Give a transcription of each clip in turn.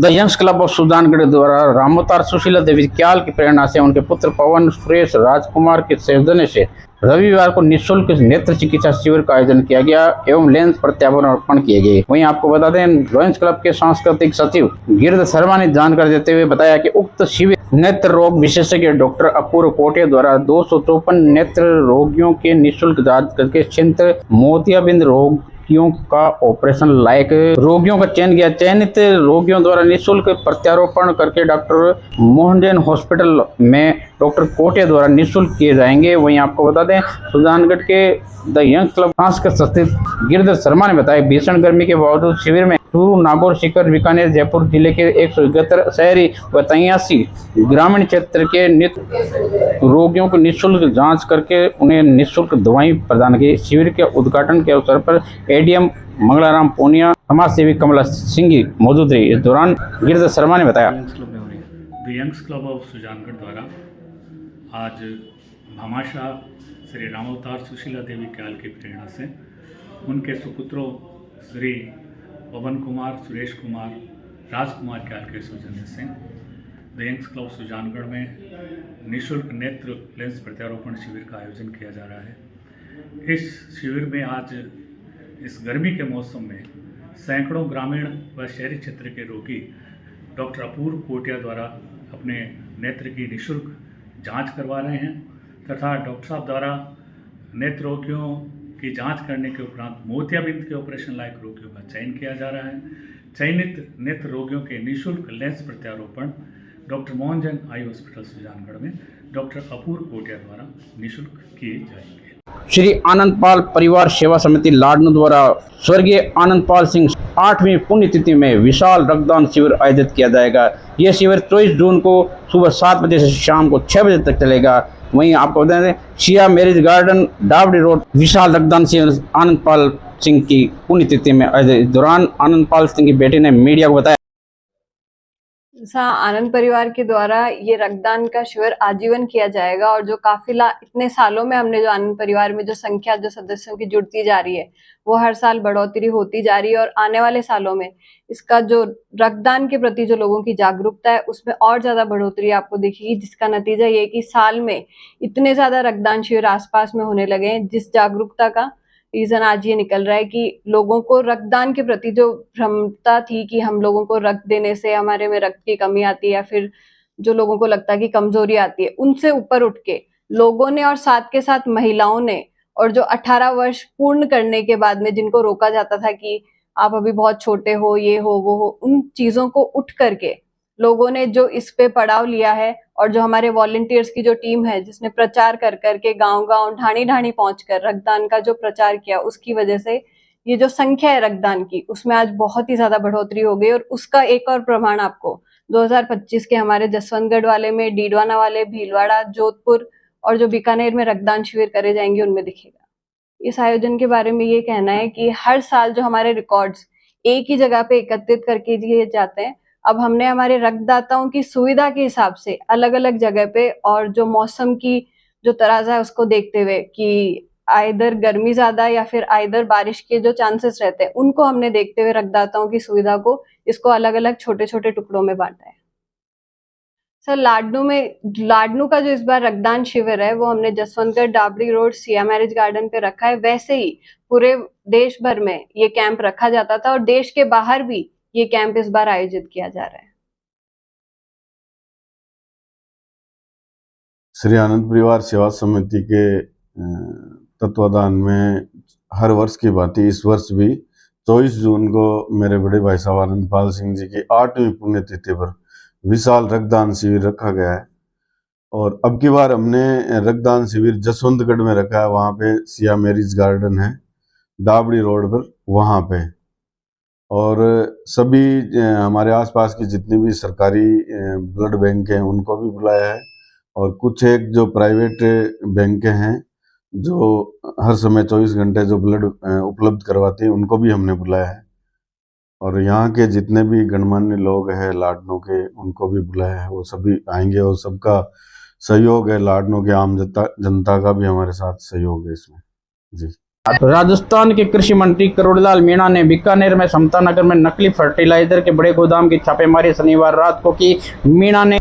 The youngs club of Sujangarh द्वारा रामोतार सुशीला देवी क्याल की प्रेरणा से उनके पुत्र पवन सुरेश राजकुमार के सौजन्य से रविवार को निःशुल्क नेत्र चिकित्सा शिविर का आयोजन किया गया एवं लेंस प्रत्यारोपण किए गए। वहीं आपको बता दें, लॉयंस क्लब के सांस्कृतिक सचिव गिरध शर्मा ने जानकारी देते हुए बताया कि उक्त शिविर नेत्र रोग विशेषज्ञ डॉक्टर अपूर्व कोटिया द्वारा 254 नेत्र रोगियों के निःशुल्क जांच करके छिद्र मोतियाबिंद रोगियों का ऑपरेशन लायक रोगियों का चयन किया। चयनित रोगियों द्वारा निःशुल्क प्रत्यारोपण करके डॉक्टर मोहन जैन हॉस्पिटल में डॉक्टर कोटिया द्वारा निःशुल्क किए जाएंगे। वहीं आपको बता दें, सुजानगढ़ के द यंग क्लब सांस्कृतिक सचिव गिरधर शर्मा ने बताया, भीषण गर्मी के बावजूद शिविर में चूरू, नागौर, सीकर, बीकानेर, जयपुर जिले के 171 शहरी व 83 ग्रामीण क्षेत्र के नित्य रोगियों को निःशुल्क जांच करके उन्हें निःशुल्क दवाई प्रदान की। शिविर के उद्घाटन के अवसर पर एडीएम मंगलाराम पूनिया, समाज सेवी कमला सिंह मौजूद रही। इस दौरान गिरधर शर्मा ने बताया, the youngs club of Sujangarh द्वारा आज भामाशाह श्री रामोतार सुशीला देवी क्याल की प्रेरणा से उनके सुपुत्रों श्री पवन कुमार, सुरेश कुमार, राजकुमार क्याल के सौजन्य से द यंग्स क्लब सुजानगढ़ में निःशुल्क नेत्र लेंस प्रत्यारोपण शिविर का आयोजन किया जा रहा है। इस शिविर में आज इस गर्मी के मौसम में सैकड़ों ग्रामीण व शहरी क्षेत्र के रोगी डॉक्टर अपूर्व कोटिया द्वारा अपने नेत्र की निःशुल्क जांच करवा रहे हैं तथा डॉक्टर साहब द्वारा नेत्र रोगियों की जांच करने के उपरांत मोतियाबिंद के ऑपरेशन लायक रोगियों का चयन किया जा रहा है। चयनित नेत्र रोगियों के निःशुल्क लेंस प्रत्यारोपण doctor Mohan Jain eye hospital Sujangarh में डॉक्टर अपूर्व कोटिया द्वारा निःशुल्क किए जाएंगे। श्री आनंदपाल परिवार सेवा समिति लाडनू द्वारा स्वर्गीय आनंदपाल सिंह 8वीं पुण्यतिथि में विशाल रक्तदान शिविर आयोजित किया जाएगा। यह शिविर 24 जून को सुबह 7 बजे से शाम को 6 बजे तक चलेगा। वहीं आपको बता दें, सिया मैरिज गार्डन, डावड़ी रोड, विशाल रक्तदान शिविर आनंदपाल सिंह की पुण्यतिथि में आयोजित। इस दौरान आनंदपाल सिंह की बेटे ने मीडिया को बताया, आनंद परिवार के द्वारा ये रक्तदान का शिविर आजीवन किया जाएगा और जो काफिला इतने सालों में हमने जो आनंद परिवार में जो संख्या जो सदस्यों की जुड़ती जा रही है वो हर साल बढ़ोतरी होती जा रही है और आने वाले सालों में इसका जो रक्तदान के प्रति जो लोगों की जागरूकता है उसमें और ज्यादा बढ़ोतरी आपको दिखेगी, जिसका नतीजा ये कि साल में इतने ज्यादा रक्तदान शिविर आसपास में होने लगे हैं, जिस जागरूकता का रीजन आज ये निकल रहा है कि लोगों को रक्तदान के प्रति जो भ्रमता थी कि हम लोगों को रक्त देने से हमारे में रक्त की कमी आती है या फिर जो लोगों को लगता है कि कमजोरी आती है, उनसे ऊपर उठ के लोगों ने और साथ के साथ महिलाओं ने और जो 18 वर्ष पूर्ण करने के बाद में जिनको रोका जाता था कि आप अभी बहुत छोटे हो, ये हो वो हो, उन चीजों को उठ करके लोगों ने जो इस पे पड़ाव लिया है और जो हमारे वॉलंटियर्स की जो टीम है जिसने प्रचार कर करके गांव-गांव, ढाणी-ढाणी पहुंचकर रक्तदान का जो प्रचार किया, उसकी वजह से ये जो संख्या है रक्तदान की उसमें आज बहुत ही ज्यादा बढ़ोतरी हो गई। और उसका एक और प्रमाण आपको 2025 के हमारे जसवंतगढ़ वाले में, डीडवाना वाले, भीलवाड़ा, जोधपुर और जो बीकानेर में रक्तदान शिविर करे जाएंगे उनमें दिखेगा। इस आयोजन के बारे में ये कहना है कि हर साल जो हमारे रिकॉर्ड्स एक ही जगह पे एकत्रित करके दिए जाते हैं, अब हमने हमारे रक्तदाताओं की सुविधा के हिसाब से अलग अलग जगह पे और जो मौसम की जो तराजा है उसको देखते हुए कि आइदर गर्मी ज्यादा या फिर आइदर बारिश के जो चांसेस रहते हैं उनको हमने देखते हुए रक्तदाताओं की सुविधा को इसको अलग अलग छोटे छोटे टुकड़ों में बांटा है। सर, लाडनू का जो इस बार रक्तदान शिविर है वो हमने Jaswantgarh, Dabri road, Siya marriage garden पे रखा है। वैसे ही पूरे देश भर में ये कैंप रखा जाता था और देश के बाहर भी ये कैंप इस बार आयोजित किया जा रहा है। श्री आनंद परिवार सेवा समिति के तत्वाधान में हर वर्ष की भांति इस वर्ष भी 24 जून को मेरे बड़े भाई साहब आनंदपाल सिंह जी की 8वीं पुण्यतिथि पर विशाल रक्तदान शिविर रखा गया है। और अब की बार हमने रक्तदान शिविर जसवंतगढ़ में रखा है। वहाँ पे सिया मैरिज गार्डन है, डाबड़ी रोड पर, वहाँ पे। और सभी हमारे आसपास की जितनी भी सरकारी ब्लड बैंक हैं उनको भी बुलाया है और कुछ एक जो प्राइवेट बैंक हैं जो हर समय 24 घंटे जो ब्लड उपलब्ध करवाती हैं उनको भी हमने बुलाया है। और यहाँ के जितने भी गणमान्य लोग हैं लाडनू के उनको भी बुलाया है, वो सभी आएंगे और सबका सहयोग है। लाडनू के आम जनता का भी हमारे साथ सहयोग है इसमें जी। राजस्थान के कृषि मंत्री करोड़ीलाल मीणा ने बीकानेर में समता नगर में नकली फर्टिलाइजर के बड़े गोदाम की छापेमारी शनिवार रात को की। मीणा ने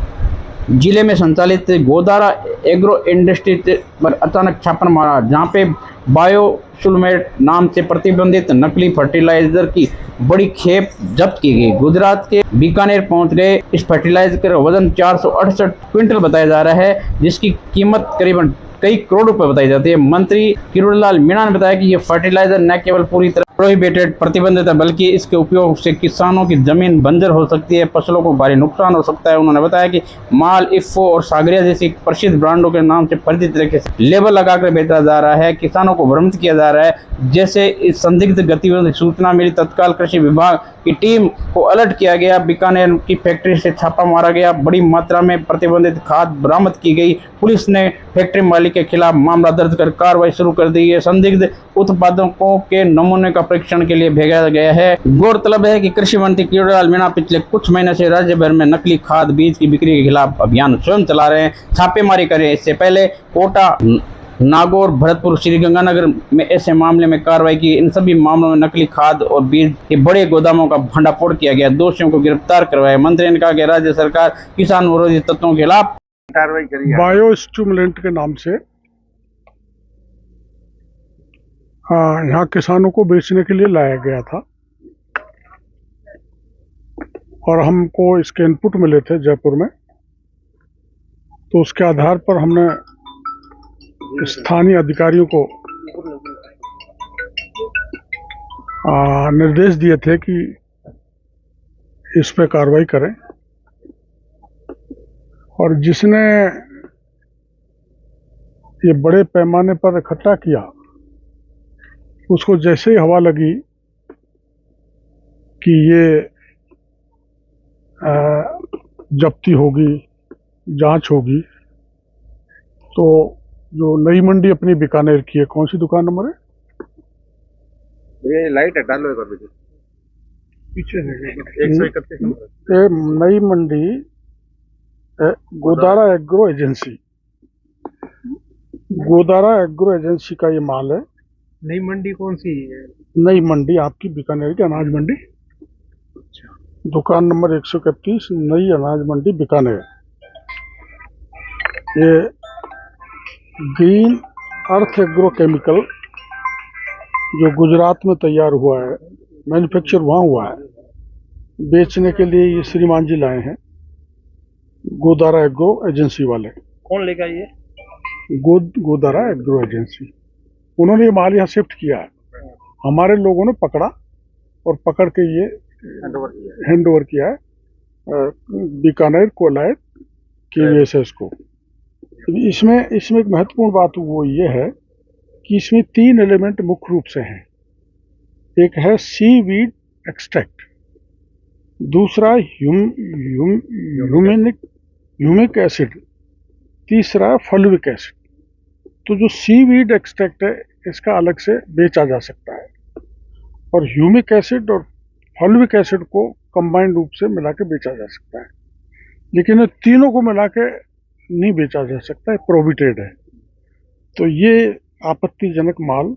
जिले में संचालित गोदारा एग्रो इंडस्ट्री पर अचानक छापा मारा, जहां पे बायोसुलमेट नाम से प्रतिबंधित नकली फर्टिलाइजर की बड़ी खेप जब्त की गई। गुजरात के बीकानेर पहुंच गए इस फर्टिलाइजर का वजन 468 क्विंटल बताया जा रहा है, जिसकी कीमत करीबन कई करोड़ रुपए बताई जाती है। मंत्री करोड़ीलाल मीणा ने बताया कि ये फर्टिलाइजर न केवल पूरी तरह प्रोहिबिटेड प्रतिबंधित है, बल्कि इसके उपयोग से किसानों की जमीन बंजर हो सकती है, फसलों को भारी नुकसान हो सकता है। उन्होंने बताया कि माल इफ्को और सागरिया जैसी प्रसिद्ध ब्रांडों के नाम से फर्जी तरीके से लेबल लगाकर बेचा जा रहा है, किसानों को भ्रमित किया जा रहा है। जैसे इस संदिग्ध गतिविधियों की सूचना मिली, तत्काल कृषि विभाग की टीम को अलर्ट किया गया। बीकानेर की फैक्ट्री से छापा मारा गया, बड़ी मात्रा में प्रतिबंधित खाद बरामद की गई। पुलिस ने फैक्ट्री मालिक के खिलाफ मामला दर्ज कर कार्रवाई शुरू कर दी है। संदिग्ध उत्पादकों के नमूने का परीक्षण के लिए भेजा गया है। गौरतलब है कि कृषि मंत्री करोड़ीलाल मीणा पिछले कुछ महीने से राज्य भर में नकली खाद बीज की बिक्री के खिलाफ अभियान स्वयं चला रहे हैं, छापेमारी कर रहे हैं। इससे पहले कोटा, नागौर, भरतपुर, श्रीगंगानगर में ऐसे मामले में कार्रवाई की। इन सभी मामलों में नकली खाद और बीज के बड़े गोदामों का भंडाफोड़ किया गया, दोषियों को गिरफ्तार करवाया। मंत्री ने कहा कि राज्य सरकार किसान विरोधी तत्वों के खिलाफ कार्रवाई करेगी। बायो स्टिमुलेंट के नाम से यहाँ किसानों को बेचने के लिए लाया गया था और हमको इसके इनपुट मिले थे जयपुर में, तो उसके आधार पर हमने स्थानीय अधिकारियों को निर्देश दिए थे कि इस पे कार्रवाई करें, और जिसने ये बड़े पैमाने पर इकट्ठा किया उसको जैसे ही हवा लगी कि ये जब्ती होगी, जांच होगी, तो जो नई मंडी अपनी बीकानेर की है, कौन सी दुकान नंबर है? ये लाइट है, डालो एक बार पीछे 131 नंबर। ये नई मंडी Godara agro agency, Godara agro agency का ये माल है। नई मंडी कौन सी है? नई मंडी आपकी बीकानेर की अनाज मंडी, दुकान नंबर 131, नई अनाज मंडी बीकानेर। ये ग्रीन अर्थ एग्रो केमिकल जो गुजरात में तैयार हुआ है, मैन्युफैक्चर वहाँ हुआ है, बेचने के लिए ये श्रीमान जी लाए हैं, गोदारा एग्रो एजेंसी वाले। कौन लेगा ये? गोदारा एग्रो एजेंसी, उन्होंने ये माल यहाँ शिफ्ट किया है। हमारे लोगों ने पकड़ा और पकड़ के ये हैंड ओवर किया है बीकानेर कोलायत KVSS को। इसमें एक महत्वपूर्ण बात वो ये है कि इसमें 3 एलिमेंट मुख्य रूप से हैं। एक है सीवीड एक्सट्रैक्ट, दूसरा ह्यूमिक एसिड, तीसरा फॉल्विक एसिड। तो जो सीवीड एक्सट्रैक्ट है इसका अलग से बेचा जा सकता है, और ह्यूमिक एसिड और फॉल्विक एसिड को कंबाइंड रूप से मिला के बेचा जा सकता है, लेकिन तीनों को मिला के नहीं बेचा जा सकता है, प्रोहिबिटेड है। तो ये आपत्तिजनक माल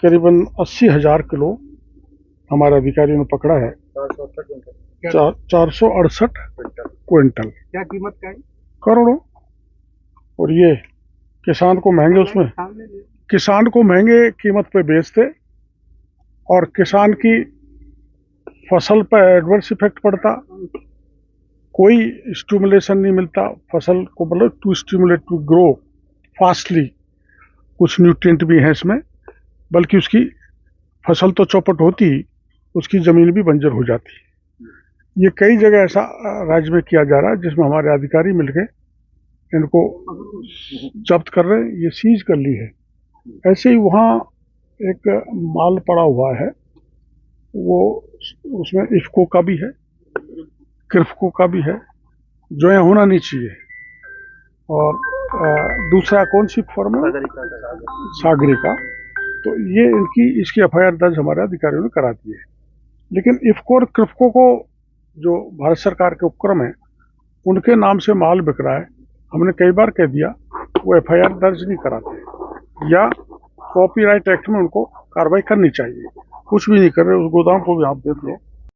करीबन 80,000 किलो हमारे अधिकारियों ने पकड़ा है, 468 क्विंटल। क्या कीमत का है? करोड़ों। और ये किसान को महंगे, उसमें किसान को महंगे कीमत पे बेचते, और किसान की फसल पर एडवर्स इफेक्ट पड़ता, कोई स्टिमुलेशन नहीं मिलता फसल को, मतलब to stimulate to grow fastly. कुछ न्यूट्रिएंट भी हैं इसमें, बल्कि उसकी फसल तो चौपट होती, उसकी ज़मीन भी बंजर हो जाती। ये कई जगह ऐसा राज्य में किया जा रहा है, जिसमें हमारे अधिकारी मिलके इनको जब्त कर रहे हैं, ये सीज कर ली है। ऐसे ही वहाँ एक माल पड़ा हुआ है, वो उसमें इफ्को का भी है, क्रिफ्को का भी है, जो यहाँ होना नहीं चाहिए। और दूसरा कौन सी फर्म है? सागरिका। तो ये इसकी FIR दर्ज हमारे अधिकारियों ने करा दी है। लेकिन इफ्को और क्रिफ्को को, जो भारत सरकार के उपक्रम है, उनके नाम से माल बिक रहा है। हमने कई बार कह दिया वो FIR दर्ज नहीं कराते, या कॉपीराइट एक्ट में उनको कार्रवाई करनी चाहिए। कुछ भी नहीं कर रहे, उस गोदाम को भी आप देख लो।